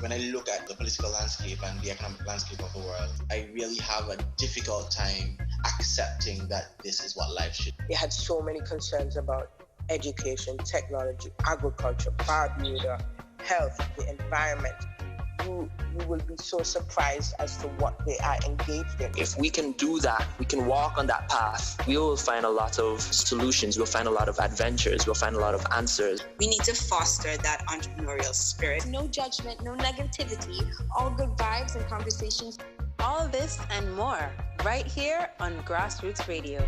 When I look at the political landscape and the economic landscape of the world, I really have a difficult time accepting that this is what life should be. They had so many concerns about education, technology, agriculture, Barbuda, health, the environment. You will be so surprised as to what they are engaged in. If we can do that, we can walk on that path, we will find a lot of solutions, we'll find a lot of adventures, we'll find a lot of answers. We need to foster that entrepreneurial spirit. No judgment, no negativity, all good vibes and conversations. All this and more, right here on Grassroots Radio.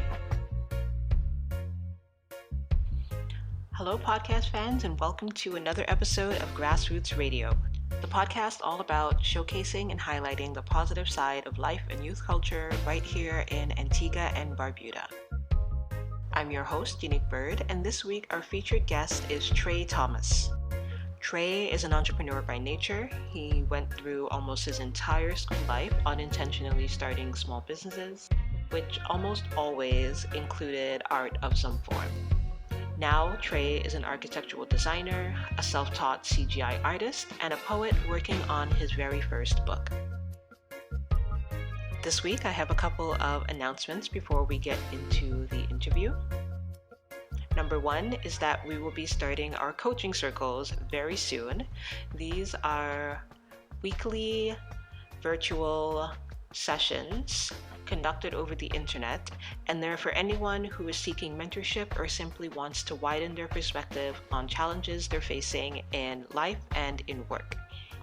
Hello, podcast fans, and welcome to another episode of Grassroots Radio, the podcast all about showcasing and highlighting the positive side of life and youth culture right here in Antigua and Barbuda. I'm your host, Unique Bird, and this week our featured guest is Tre Thomas. Tre is an entrepreneur by nature. He went through almost his entire school life unintentionally starting small businesses, which almost always included art of some form. Now, Tre is an architectural designer, a self-taught CGI artist, and a poet working on his very first book. This week, I have a couple of announcements before we get into the interview. Number one is that we will be starting our coaching circles very soon. These are weekly virtual sessions conducted over the internet, and they're for anyone who is seeking mentorship or simply wants to widen their perspective on challenges they're facing in life and in work.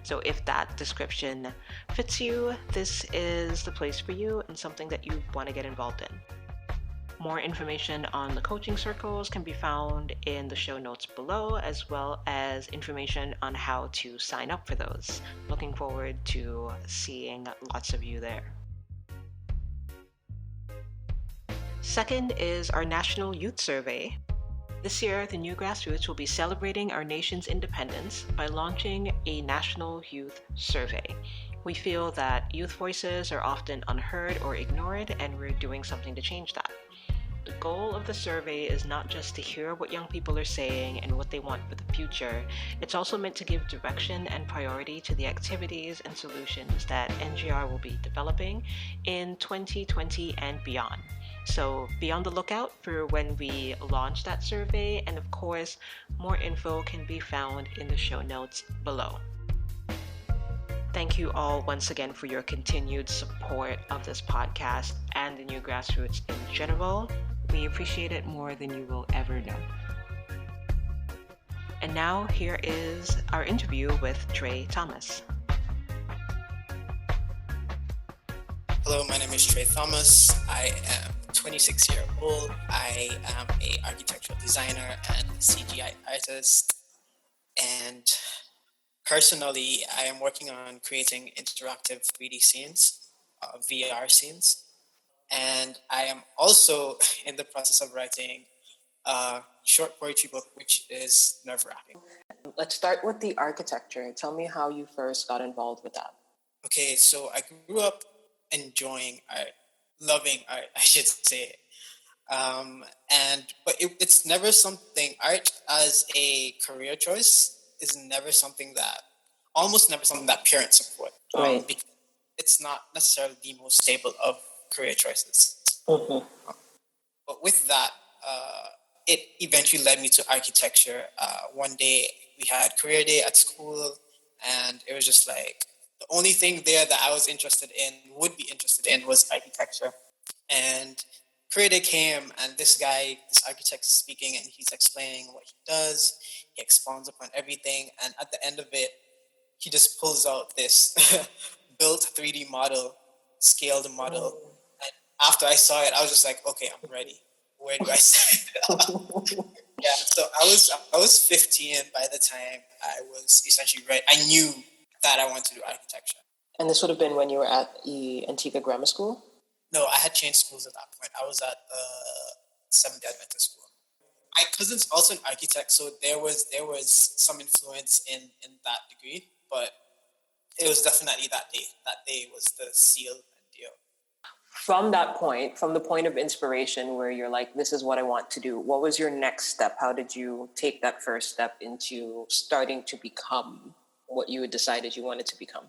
So if that description fits you, this is the place for you and something that you want to get involved in. More information on the coaching circles can be found in the show notes below, as well as information on how to sign up for those. Looking forward to seeing lots of you there. Second is our National Youth Survey. This year, the new Grassroots will be celebrating our nation's independence by launching a National Youth Survey. We feel that youth voices are often unheard or ignored, and we're doing something to change that. The goal of the survey is not just to hear what young people are saying and what they want for the future. It's also meant to give direction and priority to the activities and solutions that NGR will be developing in 2020 and beyond. So be on the lookout for when we launch that survey, and of course, more info can be found in the show notes below. Thank you all once again for your continued support of this podcast and the new Grassroots in general. We appreciate it more than you will ever know. And now here is our interview with Tre Thomas. Hello, my name is Tre Thomas. I am 26 years old. I am an architectural designer and CGI artist. And personally, I am working on creating interactive 3D scenes, VR scenes. And I am also in the process of writing a short poetry book, which is nerve-wracking. Let's start with the architecture. Tell me how you first got involved with that. Okay, so I grew up enjoying art, loving art, I should say. But it's never something, art as a career choice is almost never something that parents support. Right. Because it's not necessarily the most stable of career choices. Mm-hmm. But with that, it eventually led me to architecture. One day we had career day at school, and it was just like, the only thing there that I was would be interested in was architecture. And career day came, and this architect is speaking, and he's explaining what he does. He expounds upon everything. And at the end of it, he just pulls out this built 3D model, scaled model. And after I saw it, I was just like, okay, I'm ready. Where do I start? Yeah, so I was 15 by the time I was essentially ready. I knew that I wanted to do architecture. And this would have been when you were at the Antigua Grammar School? No, I had changed schools at that point. I was at Seventh-day Adventist school. My cousin's also an architect, so there was some influence in that degree, but it was definitely that day. That day was the seal and deal. From that point, from the point of inspiration where you're like, this is what I want to do, what was your next step? How did you take that first step into starting to become what you had decided you wanted to become?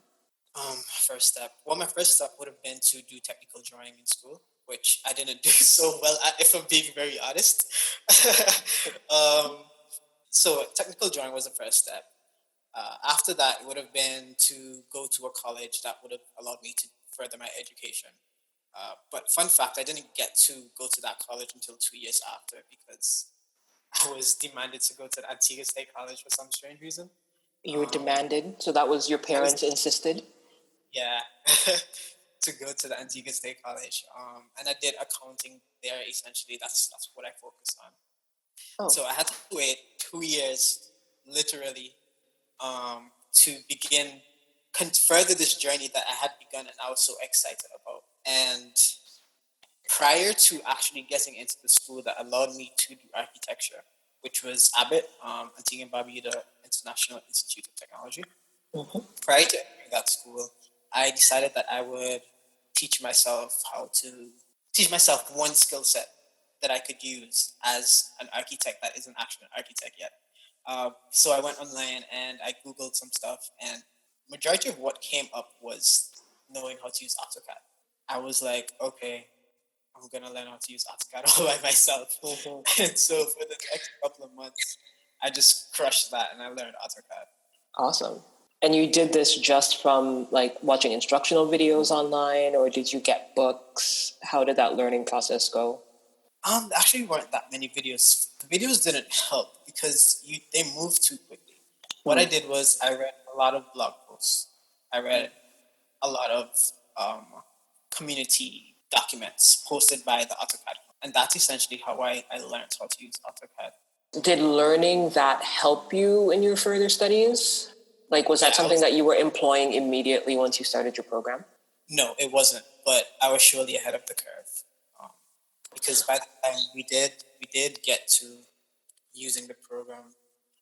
First step. Well, my first step would have been to do technical drawing in school, which I didn't do so well at, if I'm being very honest. So technical drawing was the first step. After that, it would have been to go to a college that would have allowed me to further my education. But fun fact, I didn't get to go to that college until 2 years after because I was demanded to go to the Antigua State College for some strange reason. You were demanded? So that was your parents insisted? Yeah, to go to the Antigua State College. And I did accounting there, essentially. That's what I focused on. Oh. So I had to wait 2 years, literally, to begin further this journey that I had begun and I was so excited about. And prior to actually getting into the school that allowed me to do architecture, which was ABIT, Antigua and Barbuda International Institute of Technology. Mm-hmm. Prior to entering that school, I decided that I would teach myself one skill set that I could use as an architect that isn't actually an architect yet. So I went online and I Googled some stuff, and majority of what came up was knowing how to use AutoCAD. I was like, okay, I'm going to learn how to use AutoCAD all by myself. Mm-hmm. And so for the next couple of months, I just crushed that and I learned AutoCAD. Awesome. And you did this just from like watching instructional videos online, or did you get books? How did that learning process go? There actually weren't that many videos. The videos didn't help because they moved too quickly. What I did was I read a lot of blog posts. I read a lot of community documents posted by the AutoCAD. And that's essentially how I learned how to use AutoCAD. Did learning that help you in your further studies? Like, was that something that you were employing immediately once you started your program? No, it wasn't. But I was surely ahead of the curve. Because by the time we did get to using the program,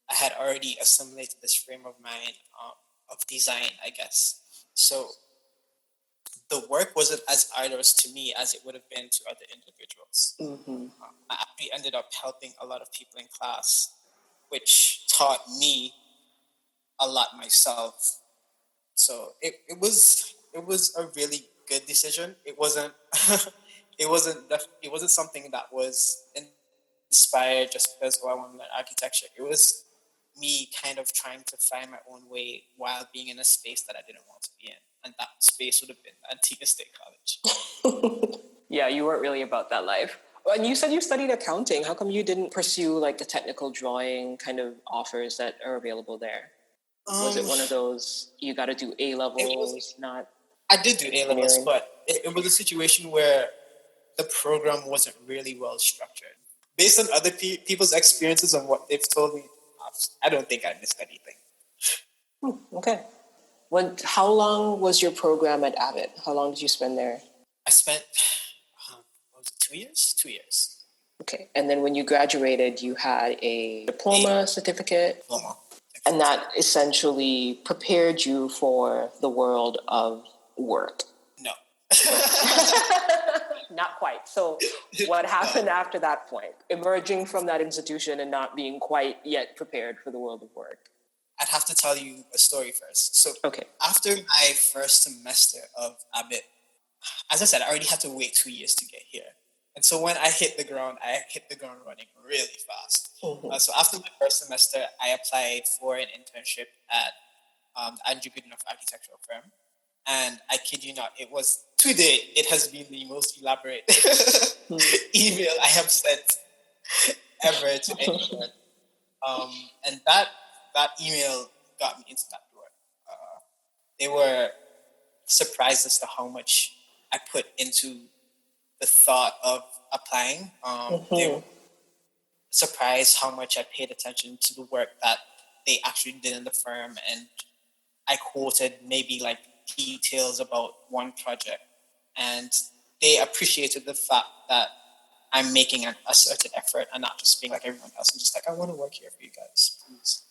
I had already assimilated this frame of mind of design, I guess. So the work wasn't as arduous to me as it would have been to other individuals. Mm-hmm. I actually ended up helping a lot of people in class, which taught me a lot myself. So it was a really good decision. It wasn't it wasn't something that was inspired just because I want to learn architecture. It was me kind of trying to find my own way while being in a space that I didn't want to be in. And that space would have been Antigua State College. Yeah, you weren't really about that life. And you said you studied accounting. How come you didn't pursue like the technical drawing kind of offers that are available there? Was it one of those, you got to do A-levels, not... I did do A-levels, but it was a situation where the program wasn't really well structured. Based on other people's experiences and what they've told me, I don't think I missed anything. Okay. How long was your program at Abbott? How long did you spend there? I spent, 2 years? 2 years. Okay. And then when you graduated, you had a diploma, certificate? Diploma. And that essentially prepared you for the world of work. No. Not quite. So what happened after that point? Emerging from that institution and not being quite yet prepared for the world of work. I'd have to tell you a story first. So after my first semester of Abbott, as I said, I already had to wait 2 years to get here. And so when I hit the ground running really fast. Mm-hmm. So after my first semester, I applied for an internship at the Antigua architectural firm. And I kid you not, it was, to date, it has been the most elaborate email I have sent ever to anyone. And that email got me into that door. They were surprised as to how much I put into the thought of applying. They were surprised how much I paid attention to the work that they actually did in the firm. And I quoted maybe like details about one project. And they appreciated the fact that I'm making a certain effort and not just being like everyone else. I'm just like, I want to work here for you guys, please.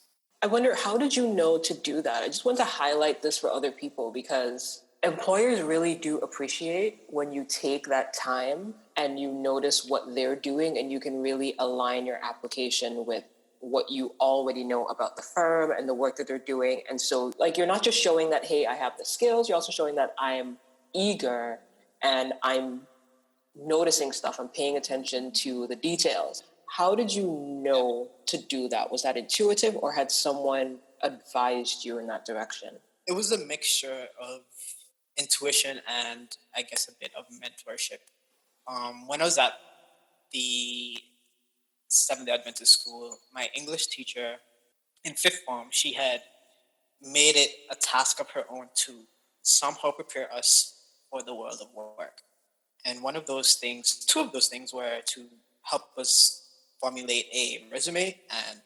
I wonder, how did you know to do that? I just want to highlight this for other people because employers really do appreciate when you take that time and you notice what they're doing and you can really align your application with what you already know about the firm and the work that they're doing. And so, like, you're not just showing that, hey, I have the skills, you're also showing that I'm eager and I'm noticing stuff, I'm paying attention to the details. How did you know to do that? Was that intuitive, or had someone advised you in that direction? It was a mixture of intuition and, I guess, a bit of mentorship. When I was at the Seventh-day Adventist school, my English teacher in fifth form, she had made it a task of her own to somehow prepare us for the world of work. And one of those things, two of those things, were to help us formulate a resume and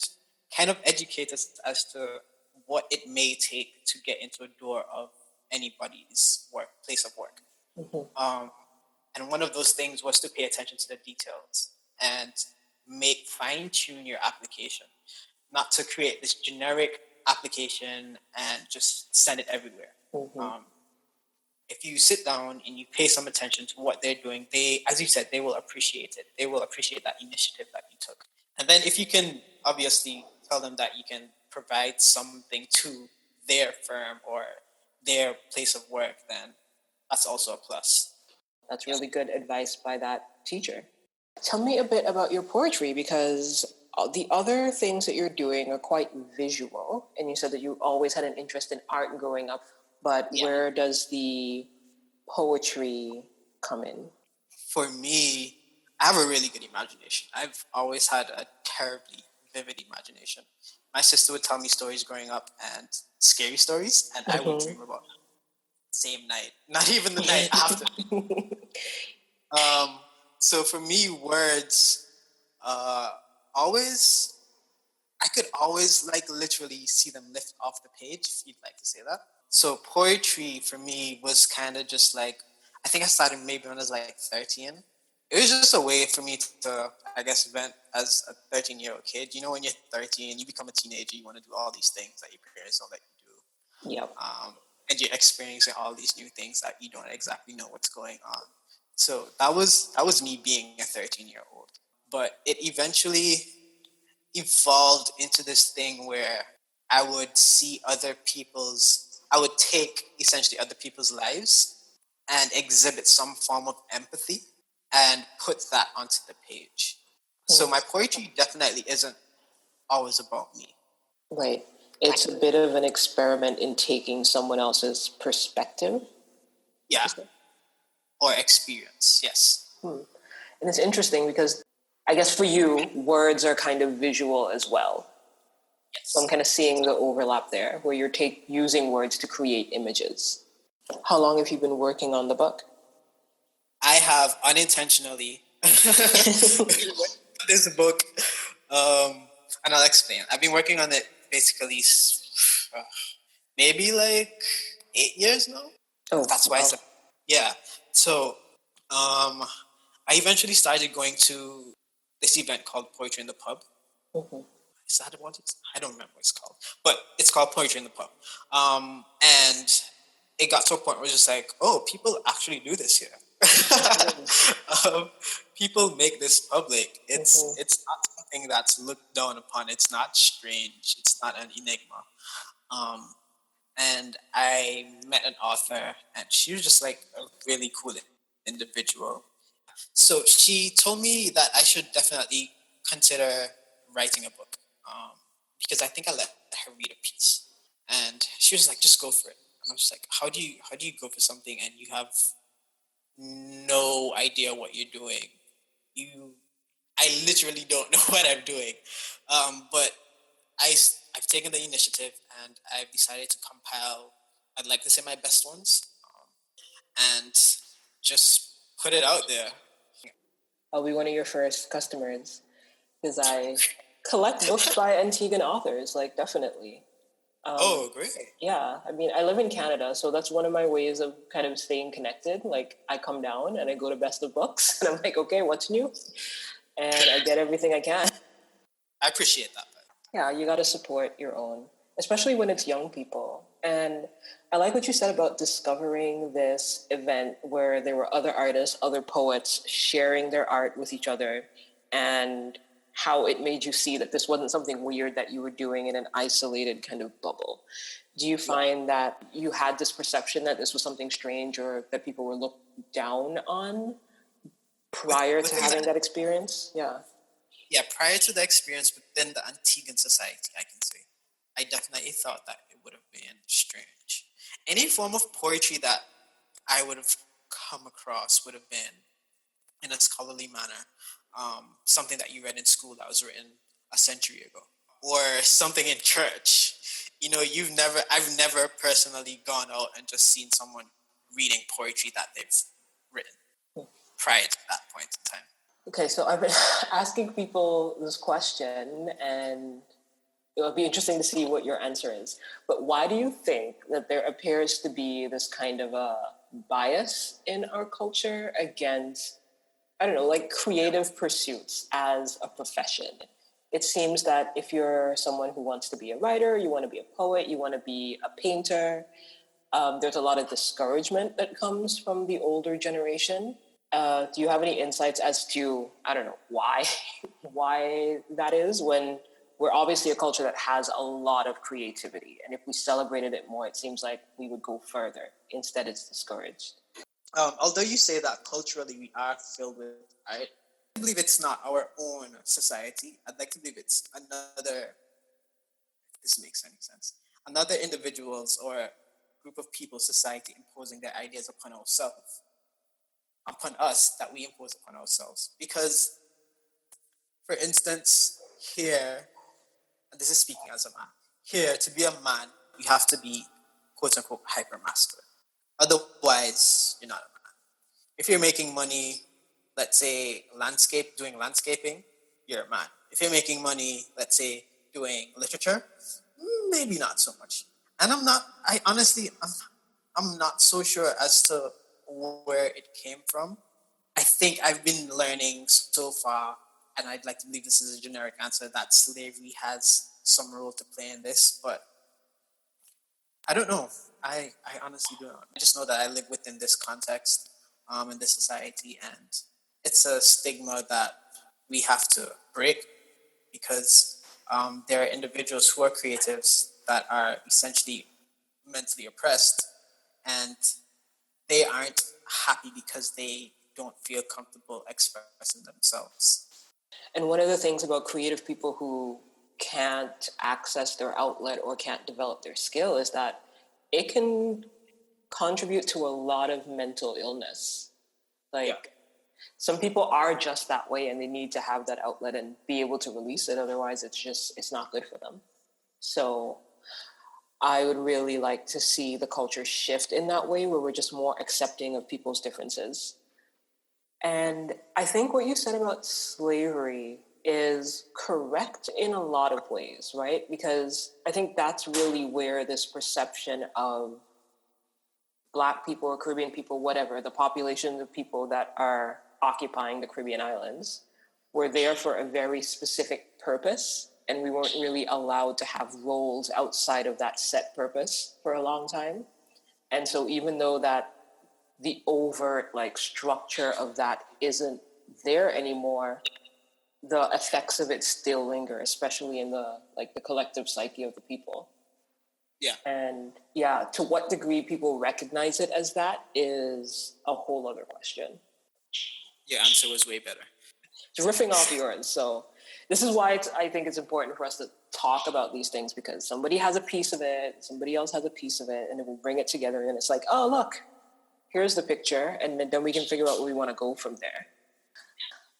kind of educate us as to what it may take to get into a door of anybody's place of work. Mm-hmm. And one of those things was to pay attention to the details and fine-tune your application, not to create this generic application and just send it everywhere. Mm-hmm. If you sit down and you pay some attention to what they're doing, as you said, they will appreciate it. They will appreciate that initiative that you took. And then if you can obviously tell them that you can provide something to their firm or their place of work, then that's also a plus. That's really good advice by that teacher. Tell me a bit about your poetry, because the other things that you're doing are quite visual. And you said that you always had an interest in art growing up. But where does the poetry come in? For me, I have a really good imagination. I've always had a terribly vivid imagination. My sister would tell me stories growing up, and scary stories, and I would dream about them. Same night, not even the night after. So for me, words, I could always like literally see them lift off the page, if you'd like to say that. So poetry for me was kind of just like, I think I started maybe when I was like 13. It was just a way for me to, I guess, vent as a 13-year-old kid. You know, when you're 13, you become a teenager, you want to do all these things that your parents don't let you do. Yep. And you're experiencing all these new things that you don't exactly know what's going on. So that was me being a 13-year-old. But it eventually evolved into this thing where I would take essentially other people's lives and exhibit some form of empathy and put that onto the page. So my poetry definitely isn't always about me. Right. It's a bit of an experiment in taking someone else's perspective. Yeah. Or experience, yes. And it's interesting because I guess for you, words are kind of visual as well. Yes. So I'm kind of seeing the overlap there, where you're using words to create images. How long have you been working on the book? I have unintentionally this book, and I'll explain. I've been working on it basically maybe like 8 years now. Oh, that's why. Yeah. So I eventually started going to this event called Poetry in the Pub. Mm-hmm. Is that what it's? I don't remember what it's called, but it's called Poetry in the Pub. And it got to a point where it's just like, oh, people actually do this here. People make this public. It's not something that's looked down upon. It's not strange. It's not an enigma. And I met an author, and she was just like a really cool individual. So she told me that I should definitely consider writing a book, because I think I let her read a piece, and she was like, "Just go for it." And I was just like, "How do you go for something and you have no idea what you're doing? I literally don't know what I'm doing." But I've taken the initiative and I've decided to compile, I'd like to say, my best ones, and just put it out there. I'll be one of your first customers, because I collect books by Antiguan authors, like, definitely. Oh, great. Yeah, I mean, I live in Canada, so that's one of my ways of kind of staying connected. Like, I come down and I go to Best of Books, and I'm like, okay, what's new? And I get everything I can. I appreciate that. Yeah, you got to support your own, especially when it's young people. And I like what you said about discovering this event where there were other artists, other poets sharing their art with each other. And how it made you see that this wasn't something weird that you were doing in an isolated kind of bubble. Do you find that you had this perception that this was something strange or that people were looked down on prior to having that experience? Yeah. Yeah, prior to the experience within the Antiguan society, I can say, I definitely thought that it would have been strange. Any form of poetry that I would have come across would have been in a scholarly manner, something that you read in school that was written a century ago, or something in church. You know, I've never personally gone out and just seen someone reading poetry that they've written prior to that point in time. Okay, so I've been asking people this question, and it would be interesting to see what your answer is. But why do you think that there appears to be this kind of a bias in our culture against, I don't know, like creative pursuits as a profession? It seems that if you're someone who wants to be a writer, you want to be a poet, you want to be a painter, there's a lot of discouragement that comes from the older generation. Do you have any insights as to, I don't know, why that is, when we're obviously a culture that has a lot of creativity, and if we celebrated it more, it seems like we would go further. Instead, it's discouraged. Although you say that culturally we are filled with art, I believe it's not our own society. I'd like to believe it's another, if this makes any sense, another individuals or group of people, society imposing their ideas upon ourselves, upon us, that we impose upon ourselves. Because, for instance, here, and this is speaking as a man, here, to be a man, you have to be, quote unquote, hyper masculine. Otherwise, you're not a man. If you're making money, let's say doing landscaping, you're a man. If you're making money, let's say doing literature, maybe not so much. And I'm not so sure as to where it came from. I think I've been learning so far, and I'd like to believe this is a generic answer, that slavery has some role to play in this, but I don't know. I honestly don't know. I just know that I live within this context, in this society, and it's a stigma that we have to break, because there are individuals who are creatives that are essentially mentally oppressed, and they aren't happy because they don't feel comfortable expressing themselves. And one of the things about creative people who can't access their outlet or can't develop their skill is that it can contribute to a lot of mental illness. Some people are just that way, and they need to have that outlet and be able to release it. Otherwise, it's not good for them. So I would really like to see the culture shift in that way, where we're just more accepting of people's differences. And I think what you said about slavery is correct in a lot of ways, right? Because I think that's really where this perception of Black people or Caribbean people, whatever, the populations of people that are occupying the Caribbean islands, were there for a very specific purpose, and we weren't really allowed to have roles outside of that set purpose for a long time. And so even though that the overt structure of that isn't there anymore, the effects of it still linger, especially in the collective psyche of the people. Yeah. And to what degree people recognize it as that is a whole other question. Your answer was way better. It's riffing off yours. So this is why I think it's important for us to talk about these things, because somebody has a piece of it, somebody else has a piece of it, and then we bring it together, and it's like, oh, look, here's the picture, and then we can figure out where we want to go from there.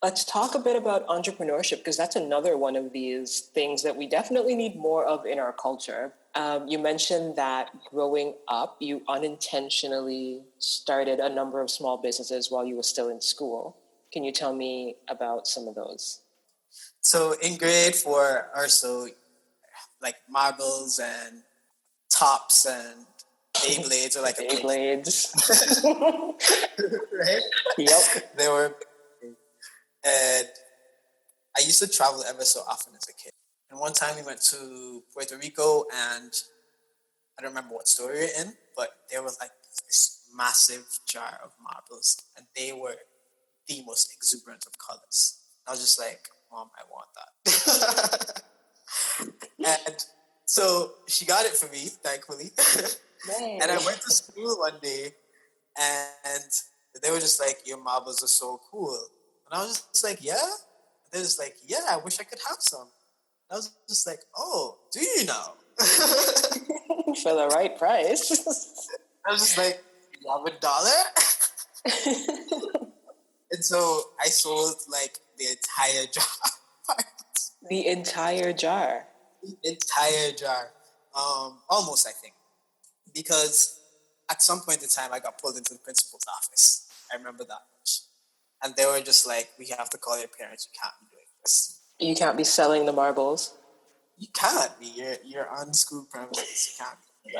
Let's talk a bit about entrepreneurship, because that's another one of these things that we definitely need more of in our culture. You mentioned that growing up, you unintentionally started a number of small businesses while you were still in school. Can you tell me about some of those? So in grade 4 or so, marbles and tops and Beyblades or Beyblades. Right? Yep. They were, and I used to travel ever so often as a kid. And one time we went to Puerto Rico, and I don't remember what store we were in, but there was this massive jar of marbles, and they were the most exuberant of colors. I was just like, Mom, I want that. And so she got it for me, thankfully. Yay. And I went to school one day, and they were just like, your marbles are so cool. And I was just like, yeah? They're just like, yeah, I wish I could have some. And I was just like, oh, do you now? For the right price. I was just like, you have $1? And so I sold like the entire jar. The entire jar. The entire jar. Almost, I think. Because at some point in time, I got pulled into the principal's office. I remember that much. And they were just like, we have to call your parents. You can't be doing this. You can't be selling the marbles. You can't be. You're on school premises. You can't do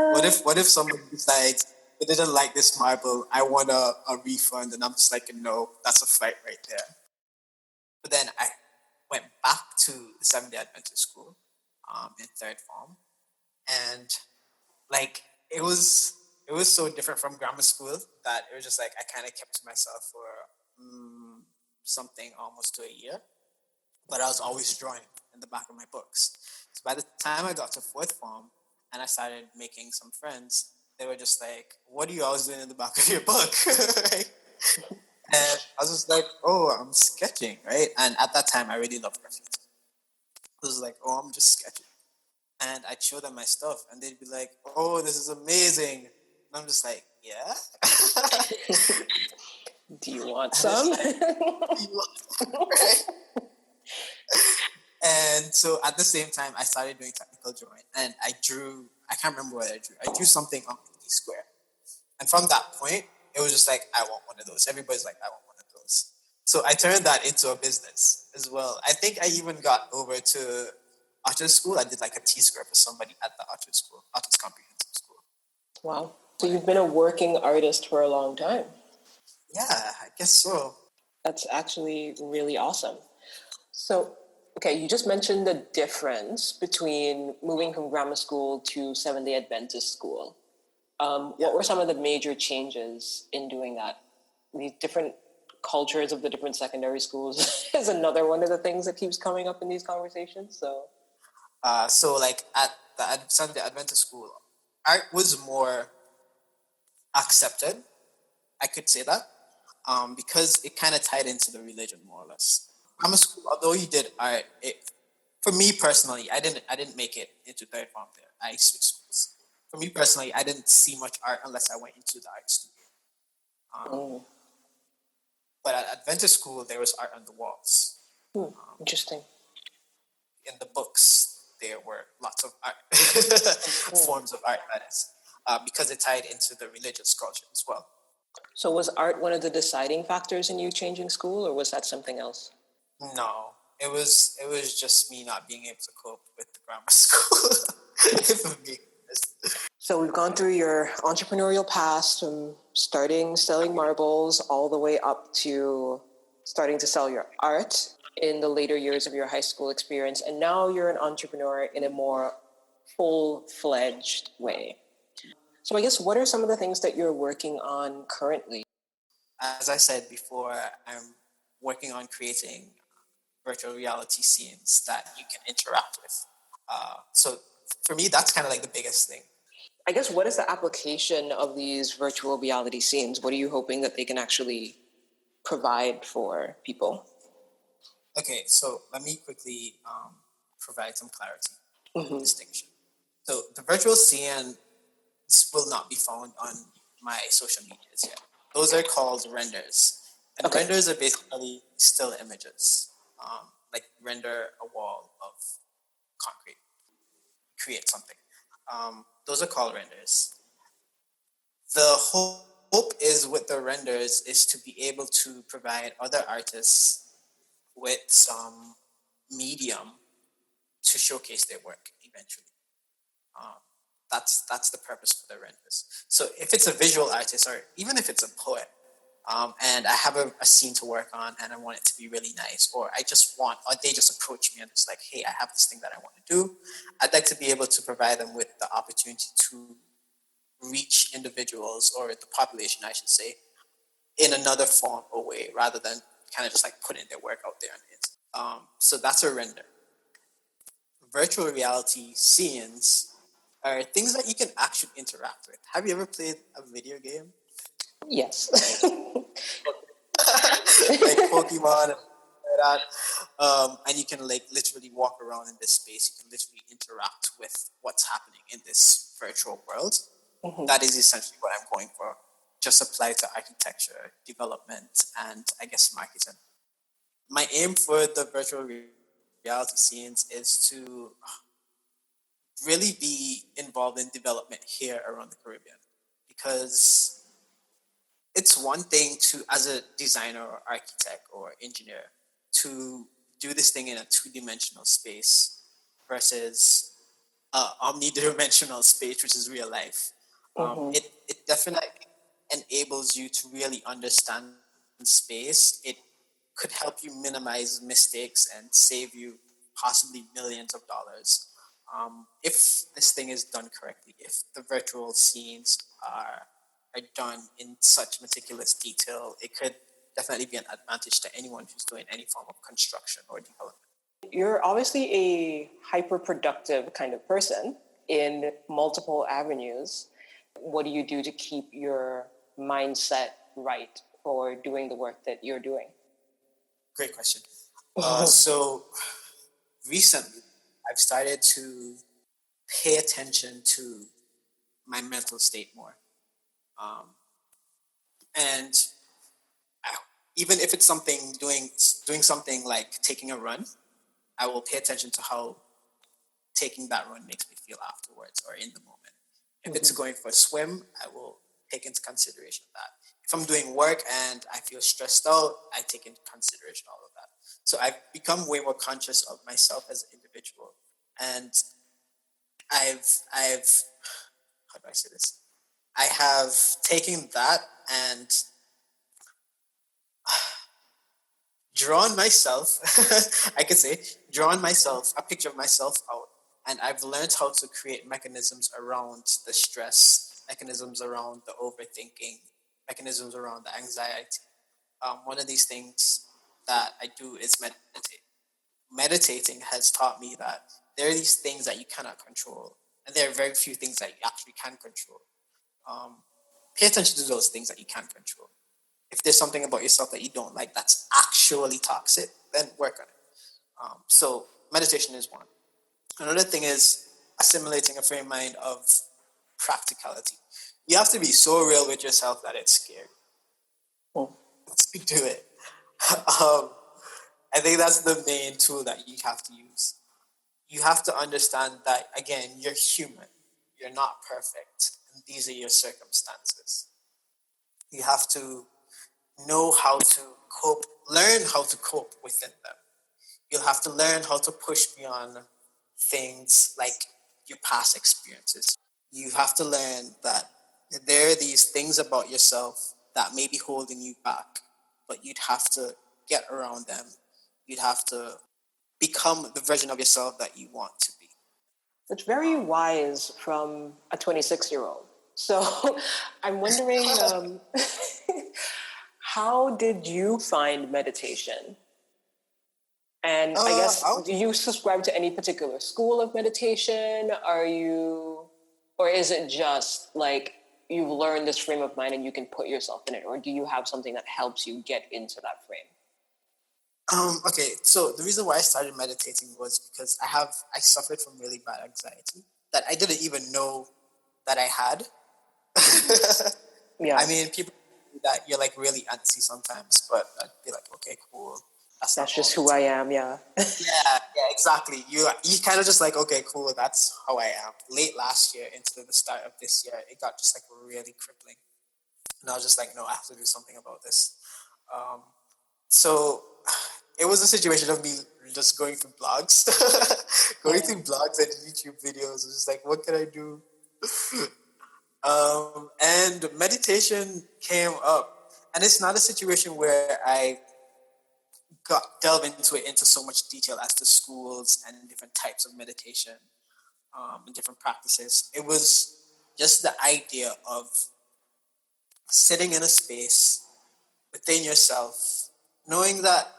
that. What if somebody decides they didn't like this marble, I want a refund, and I'm just like, no, that's a fight right there. But then I went back to the Seventh-day Adventist school in third form, and like it was so different from grammar school that it was just like I kind of kept to myself for something almost to a year. But I was always drawing in the back of my books. So by the time I got to fourth form and I started making some friends, they were just like, what are you always doing in the back of your book? Right? And I was just like, oh, I'm sketching, right? And at that time, I really loved graffiti. I was like, oh, I'm just sketching. And I'd show them my stuff, and they'd be like, oh, this is amazing. And I'm just like, yeah? Do you want some? Right? And so at the same time, I started doing technical drawing, and I can't remember what I drew. I drew something on the square. And from that point, it was just like, I want one of those. Everybody's like, I want one of those. So I turned that into a business as well. I think I even got over to artist school. I did like a T-square for somebody at the artist school, artist comprehensive school. Wow. So you've been a working artist for a long time. Yeah, I guess so. That's actually really awesome. So, okay, you just mentioned the difference between moving from grammar school to Seventh-day Adventist school. What were some of the major changes in doing that? These different cultures of the different secondary schools is another one of the things that keeps coming up in these conversations. So like at the Seventh-day Adventist school, art was more accepted. I could say that because it kind of tied into the religion more or less. Grammar school, although you did art, for me personally, I didn't make it into third form there. I switched schools. For me personally, I didn't see much art unless I went into the art studio. But at Adventist school, there was art on the walls. Interesting. In the books, there were lots of art, forms of art, that is, because it tied into the religious culture as well. So was art one of the deciding factors in you changing school, or was that something else? No, it was just me not being able to cope with the grammar school. So we've gone through your entrepreneurial past from starting selling marbles all the way up to starting to sell your art in the later years of your high school experience. And now you're an entrepreneur in a more full-fledged way. So I guess what are some of the things that you're working on currently? As I said before, I'm working on creating virtual reality scenes that you can interact with. So for me, that's kind of like the biggest thing. I guess what is the application of these virtual reality scenes? What are you hoping that they can actually provide for people? Okay, so let me quickly provide some clarity, distinction. So the virtual scene will not be found on my social medias yet. Those are called renders. And renders are basically still images, like render a wall of concrete, create something. Those are called renders. The hope is with the renders is to be able to provide other artists with some medium to showcase their work eventually. That's the purpose for the renders. So if it's a visual artist or even if it's a poet, and I have a scene to work on and I want it to be really nice, or they just approach me and it's like, hey, I have this thing that I want to do. I'd like to be able to provide them with the opportunity to reach individuals or the population, I should say, in another form or way rather than kind of just like putting their work out there on it. So that's a render. Virtual reality scenes are things that you can actually interact with. Have you ever played a video game? Yes. Like Pokemon and that. And you can like literally walk around in this space. You can literally interact with what's happening in this virtual world. Mm-hmm. That is essentially what I'm going for. Just apply to architecture, development, and I guess marketing. My aim for the virtual reality scenes is to really be involved in development here around the Caribbean, because it's one thing to, as a designer or architect or engineer, to do this thing in a two-dimensional space versus omnidimensional space, which is real life. It definitely enables you to really understand space. It could help you minimize mistakes and save you possibly millions of dollars. If this thing is done correctly, if the virtual scenes are done in such meticulous detail, it could definitely be an advantage to anyone who's doing any form of construction or development. You're obviously a hyper-productive kind of person in multiple avenues. What do you do to keep your mindset right for doing the work that you're doing? Great question. So recently, I've started to pay attention to my mental state more. And even if it's something doing something like taking a run, I will pay attention to how taking that run makes me feel afterwards or in the moment. If it's going for a swim, I will take into consideration that. If I'm doing work and I feel stressed out, I take into consideration all of that. So I've become way more conscious of myself as an individual. And I've how do I say this? I have taken that and drawn myself, I could say, a picture of myself out. And I've learned how to create mechanisms around the stress, mechanisms around the overthinking, mechanisms around the anxiety. One of these things that I do is meditate. Meditating has taught me that there are these things that you cannot control, and there are very few things that you actually can control. Pay attention to those things that you can control. If there's something about yourself that you don't like that's actually toxic, then work on it. So meditation is one. Another thing is assimilating a frame of mind of practicality. You have to be so real with yourself that it's scary. Speak to it. I think that's the main tool that you have to use. You have to understand that, again, you're human. You're not perfect. And these are your circumstances. You have to know how to cope, learn how to cope within them. You'll have to learn how to push beyond things like your past experiences. You have to learn that there are these things about yourself that may be holding you back, but you'd have to get around them. You'd have to become the version of yourself that you want to be. It's very wise from a 26-year-old. So I'm wondering, how did you find meditation? And I guess, do you subscribe to any particular school of meditation? Or is it just like you've learned this frame of mind and you can put yourself in it? Or do you have something that helps you get into that frame? Okay, so the reason why I started meditating was because I suffered from really bad anxiety that I didn't even know that I had. Yeah. I mean, people that you're like really antsy sometimes, but I'd be like, okay, cool. That's just who I am, yeah. yeah, exactly. You kind of just like, okay, cool, that's how I am. Late last year into the start of this year, it got just like really crippling. And I was just like, no, I have to do something about this. So it was a situation of me just going through blogs, through blogs and YouTube videos. It was just like, what can I do? And meditation came up. And it's not a situation where I delve into so much detail as to schools and different types of meditation and different practices. It was just the idea of sitting in a space within yourself knowing that,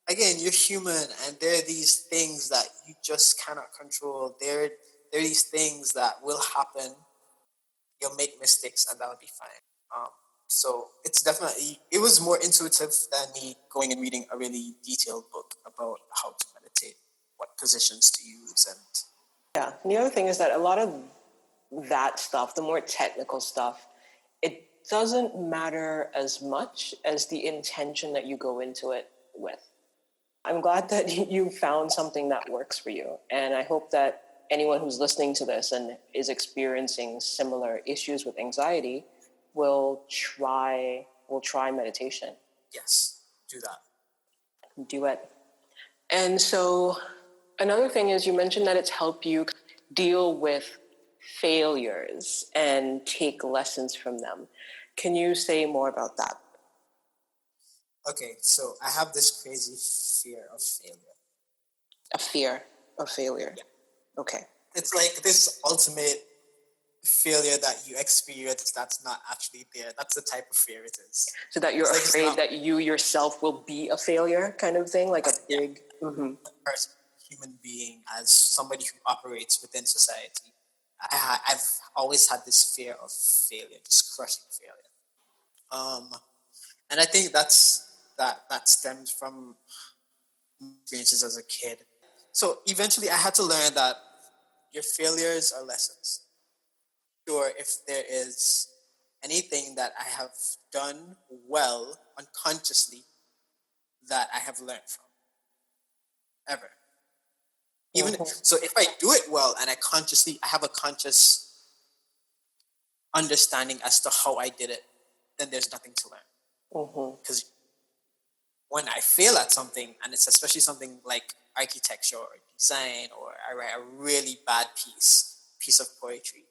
again, you're human and there are these things that you just cannot control. There are these things that will happen. You'll make mistakes and that'll be fine. So it was more intuitive than me going and reading a really detailed book about how to meditate, what positions to use. And yeah, and the other thing is that a lot of that stuff, the more technical stuff, it doesn't matter as much as the intention that you go into it with. I'm glad that you found something that works for you. And I hope that anyone who's listening to this and is experiencing similar issues with anxiety will try meditation. Yes, do that. Do it. And so another thing is, you mentioned that it's helped you deal with failures and take lessons from them. Can you say more about that? Okay, so I have this crazy fear of failure. A fear of failure? Yeah. Okay. It's like this ultimate failure that you experience that's not actually there. That's the type of fear it is. So that you're afraid that you yourself will be a failure kind of thing? Like a big... Yeah. Mm-hmm. Person, human being, as somebody who operates within society, I've always had this fear of failure, this crushing failure. And I think that stems from experiences as a kid. So eventually I had to learn that your failures are lessons. Sure, if there is anything that I have done well unconsciously that I have learned from, ever. Even so, if I do it well and I have a conscious understanding as to how I did it, then there's nothing to learn. Because when I fail at something, and it's especially something like architecture or design, or I write a really bad piece of poetry,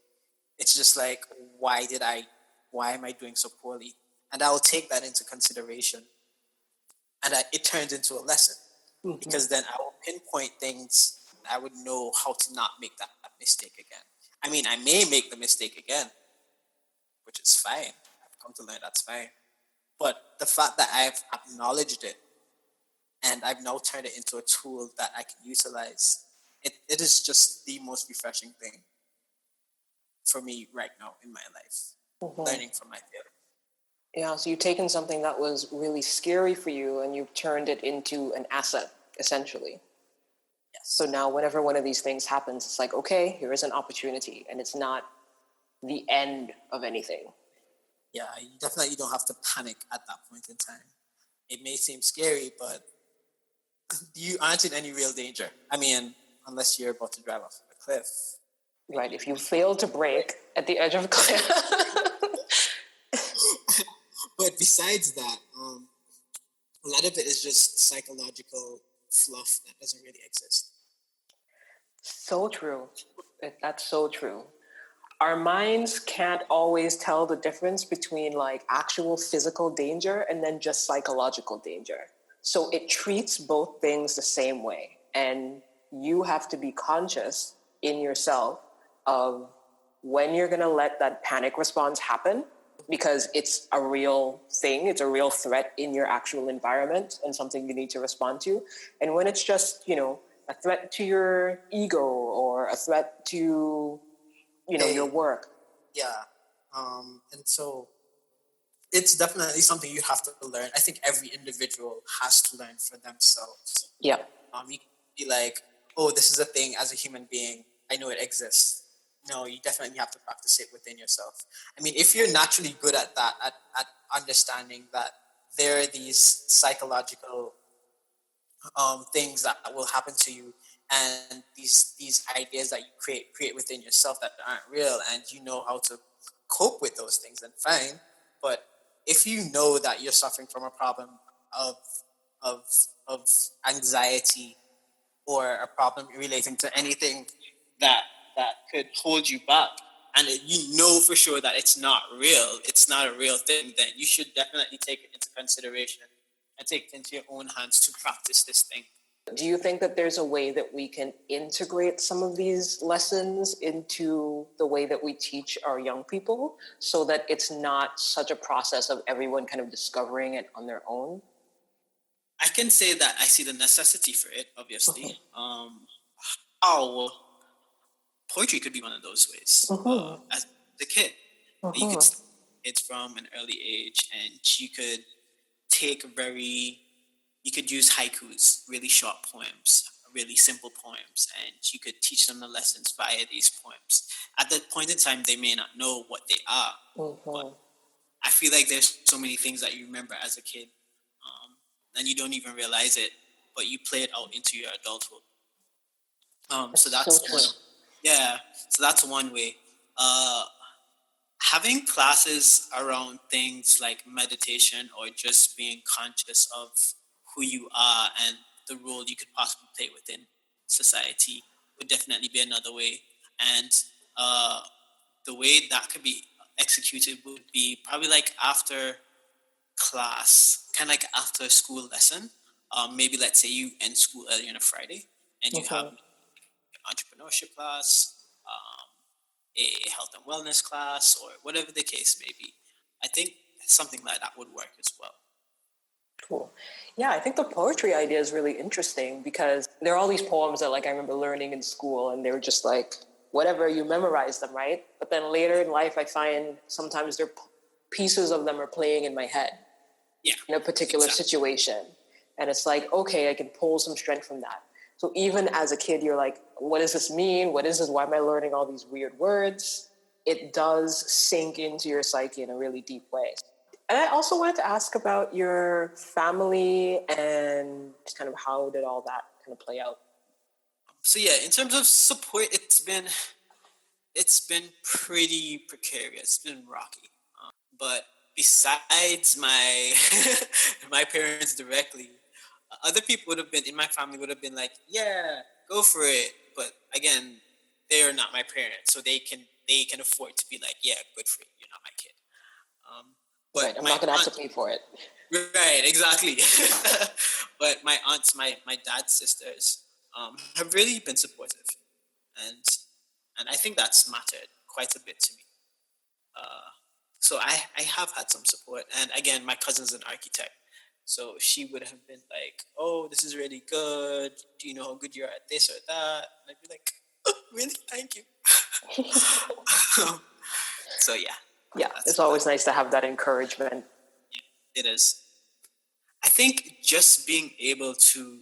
it's just like, why am I doing so poorly? And I will take that into consideration, and it turns into a lesson, because then I will pinpoint things. I would know how to not make that mistake again. I mean, I may make the mistake again, which is fine. I've come to learn that's fine. But the fact that I've acknowledged it and I've now turned it into a tool that I can utilize, it is just the most refreshing thing for me right now in my life, learning from my failure. Yeah, so you've taken something that was really scary for you and you've turned it into an asset, essentially. Yes. So now whenever one of these things happens, it's like, okay, here is an opportunity, and it's not the end of anything. Yeah, you definitely don't have to panic at that point in time. It may seem scary, but you aren't in any real danger. I mean, unless you're about to drive off a cliff. Right, if you fail to brake at the edge of a cliff. But besides that, a lot of it is just psychological fluff that doesn't really exist. So true. That's so true. Our minds can't always tell the difference between like actual physical danger and then just psychological danger. So it treats both things the same way. And you have to be conscious in yourself of when you're going to let that panic response happen, because it's a real thing. It's a real threat in your actual environment and something you need to respond to. And when it's just, a threat to your ego or a threat to, your work. Yeah. And so it's definitely something you have to learn. I think every individual has to learn for themselves. Yeah. You can be like, oh, this is a thing as a human being. I know it exists. No, you definitely have to practice it within yourself. I mean, if you're naturally good at that, at understanding that there are these psychological things that will happen to you, and these ideas that you create within yourself that aren't real, and you know how to cope with those things, then fine. But if you know that you're suffering from a problem of anxiety, or a problem relating to anything that could hold you back, and you know for sure that it's not a real thing, then you should definitely take it into consideration and take it into your own hands to practice this thing. Do you think that there's a way that we can integrate some of these lessons into the way that we teach our young people so that it's not such a process of everyone kind of discovering it on their own? I can say that I see the necessity for it, obviously. How poetry could be one of those ways. As a kid, you could start it from an early age, and you could take you could use haikus, really short poems, really simple poems, and you could teach them the lessons via these poems. At that point in time, they may not know what they are, but I feel like there's so many things that you remember as a kid, and you don't even realize it, but you play it out into your adulthood. So that's one. Yeah, so that's one way. Having classes around things like meditation or just being conscious of who you are and the role you could possibly play within society would definitely be another way. And the way that could be executed would be probably like after class, kind of like after school lesson. Maybe let's say you end school early on a Friday and you have an entrepreneurship class, a health and wellness class, or whatever the case may be. I think something like that would work as well. Cool. Yeah, I think the poetry idea is really interesting because there are all these poems that like I remember learning in school, and they were just like, whatever, you memorize them, right? But then later in life, I find sometimes pieces of them are playing in my head in a particular situation. And it's like, okay, I can pull some strength from that. So even as a kid, you're like, what does this mean? What is this? Why am I learning all these weird words? It does sink into your psyche in a really deep way. And I also wanted to ask about your family and just kind of how did all that kind of play out? So yeah, in terms of support, it's been pretty precarious. It's been rocky. But besides my my parents directly, other people would have been in my family would have been like, yeah, go for it. But again, they're not my parents, so they can afford to be like, yeah, good for you. You're not my kid. But right, I'm not going to have to pay for it. Right, exactly. But my aunts, my dad's sisters, have really been supportive, and I think that's mattered quite a bit to me. So I have had some support, and again, my cousin's an architect, so she would have been like, "Oh, this is really good. Do you know how good you are at this or that?" And I'd be like, "Oh, really? Thank you." So yeah, it's always nice to have that encouragement. Yeah, it is. I think just being able to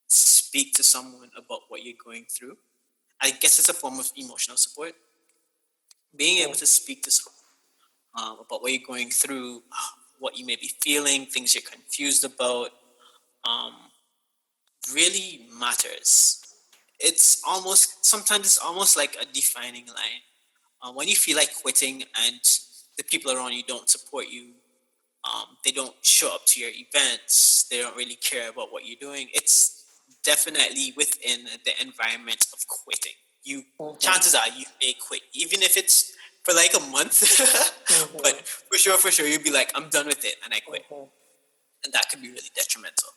speak to someone about what you're going through, I guess it's a form of emotional support. Being able to speak to someone about what you're going through, what you may be feeling, things you're confused about, really matters. Sometimes it's almost like a defining line. When you feel like quitting and the people around you don't support you, they don't show up to your events, they don't really care about what you're doing, it's definitely within the environment of quitting. Chances are you may quit, even if it's for like a month. But for sure, you'll be like, I'm done with it, and I quit. And that could be really detrimental.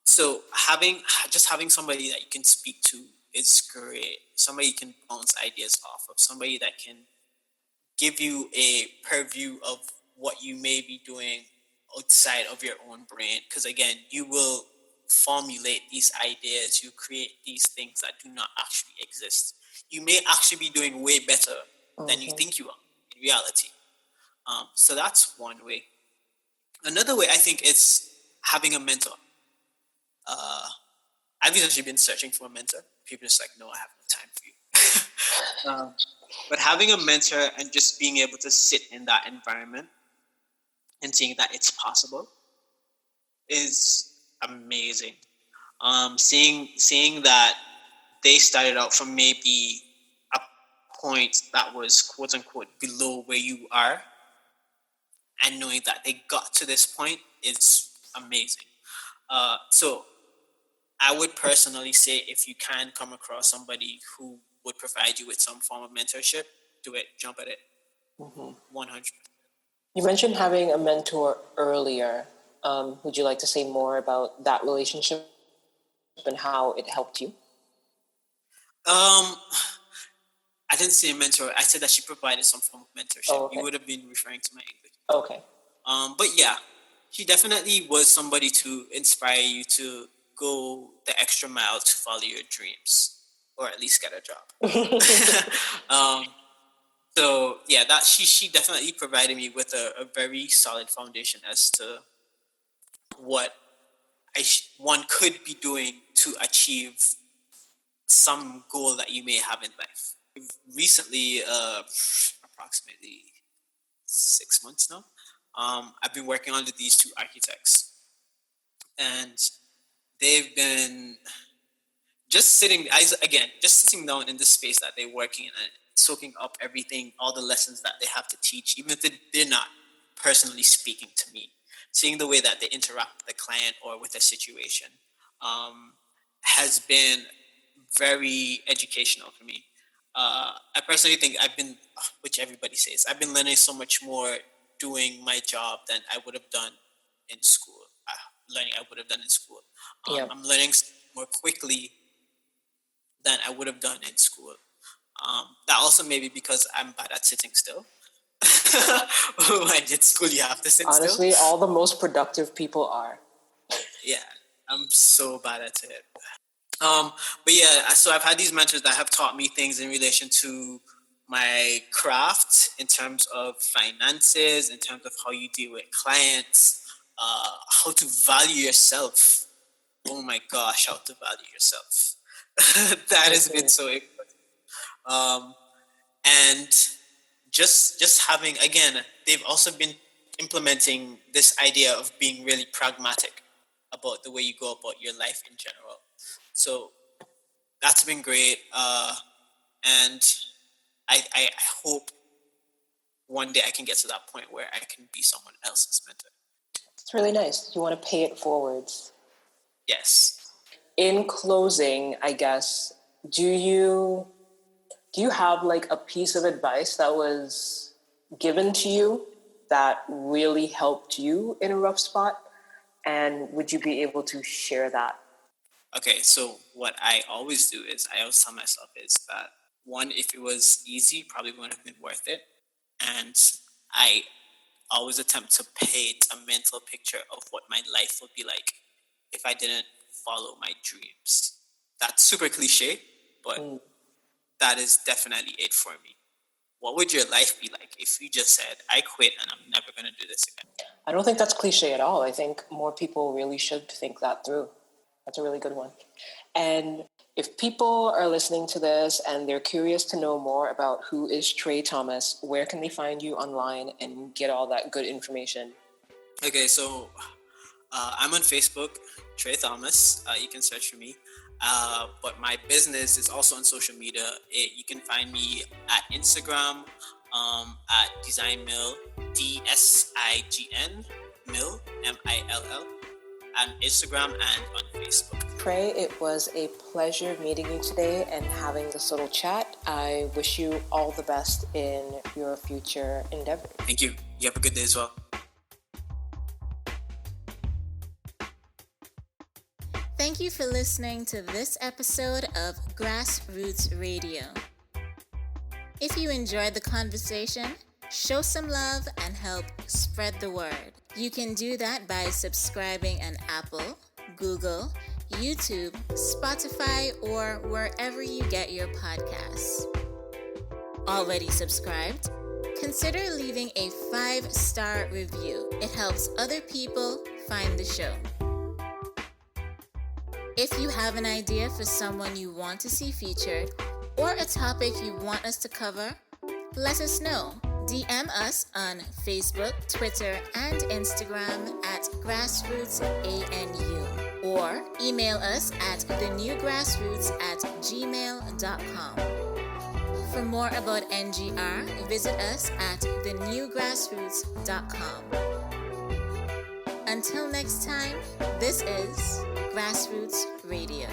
So having somebody that you can speak to is great. Somebody you can bounce ideas off of. Somebody that can give you a purview of what you may be doing outside of your own brain. Because again, you will formulate these ideas. You create these things that do not actually exist. You may actually be doing way better than you think you are in reality. So that's one way. Another way, I think, is having a mentor. I've actually been searching for a mentor. People are just like, no, I have no time for you. But having a mentor and just being able to sit in that environment and seeing that it's possible is amazing. Seeing that they started out from maybe a point that was quote unquote below where you are, and knowing that they got to this point is amazing. So I would personally say, if you can come across somebody who would provide you with some form of mentorship, do it, jump at it. 100%. You mentioned having a mentor earlier. Would you like to say more about that relationship and how it helped you? I didn't say a mentor. I said that she provided some form of mentorship. Oh, okay. You would have been referring to my English. Okay. But yeah, she definitely was somebody to inspire you to go the extra mile to follow your dreams, or at least get a job. So yeah, that she definitely provided me with a very solid foundation as to what one could be doing to achieve some goal that you may have in life. Recently, approximately 6 months now, I've been working under these two architects, and they've been just sitting down in the space that they're working in and soaking up everything, all the lessons that they have to teach, even if they're not personally speaking to me. Seeing the way that they interact with the client or with a situation has been very educational for me. I personally think which everybody says, I've been learning so much more doing my job than I would have done in school. I'm learning more quickly than I would have done in school. That also may be because I'm bad at sitting still. When I did school, you have to sit still. Honestly, all the most productive people are. Yeah, I'm so bad at it. But yeah, so I've had these mentors that have taught me things in relation to my craft, in terms of finances, in terms of how you deal with clients, how to value yourself. Oh my gosh, how to value yourself. That has been so important. And just having, again, they've also been implementing this idea of being really pragmatic about the way you go about your life in general. So that's been great. And I hope one day I can get to that point where I can be someone else's mentor. It's really nice. You want to pay it forwards. Yes. In closing, I guess, do you have like a piece of advice that was given to you that really helped you in a rough spot? And would you be able to share that? Okay, so what I always do is I always tell myself is that, one, if it was easy, probably wouldn't have been worth it. And I always attempt to paint a mental picture of what my life would be like if I didn't follow my dreams. That's super cliche, but that is definitely it for me. What would your life be like if you just said, I quit and I'm never going to do this again? I don't think that's cliche at all. I think more people really should think that through. That's a really good one. And if people are listening to this and they're curious to know more about who is Tre Thomas, where can they find you online and get all that good information? Okay, so I'm on Facebook, Tre Thomas. You can search for me. But my business is also on social media. You can find me at Instagram at Design Mill, DSIGN Mill, MILL, on Instagram and on Facebook. Tre, it was a pleasure meeting you today and having this little chat. I wish you all the best in your future endeavors. Thank you. You have a good day as well. Thank you for listening to this episode of Grassroots Radio. If you enjoyed the conversation, show some love and help spread the word. You can do that by subscribing on Apple, Google, YouTube, Spotify, or wherever you get your podcasts. Already subscribed? Consider leaving a 5-star review. It helps other people find the show. If you have an idea for someone you want to see featured or a topic you want us to cover, let us know. DM us on Facebook, Twitter, and Instagram at GrassrootsANU or email us at thenewgrassroots@gmail.com. For more about NGR, visit us at thenewgrassroots.com. Until next time, this is Grassroots Radio.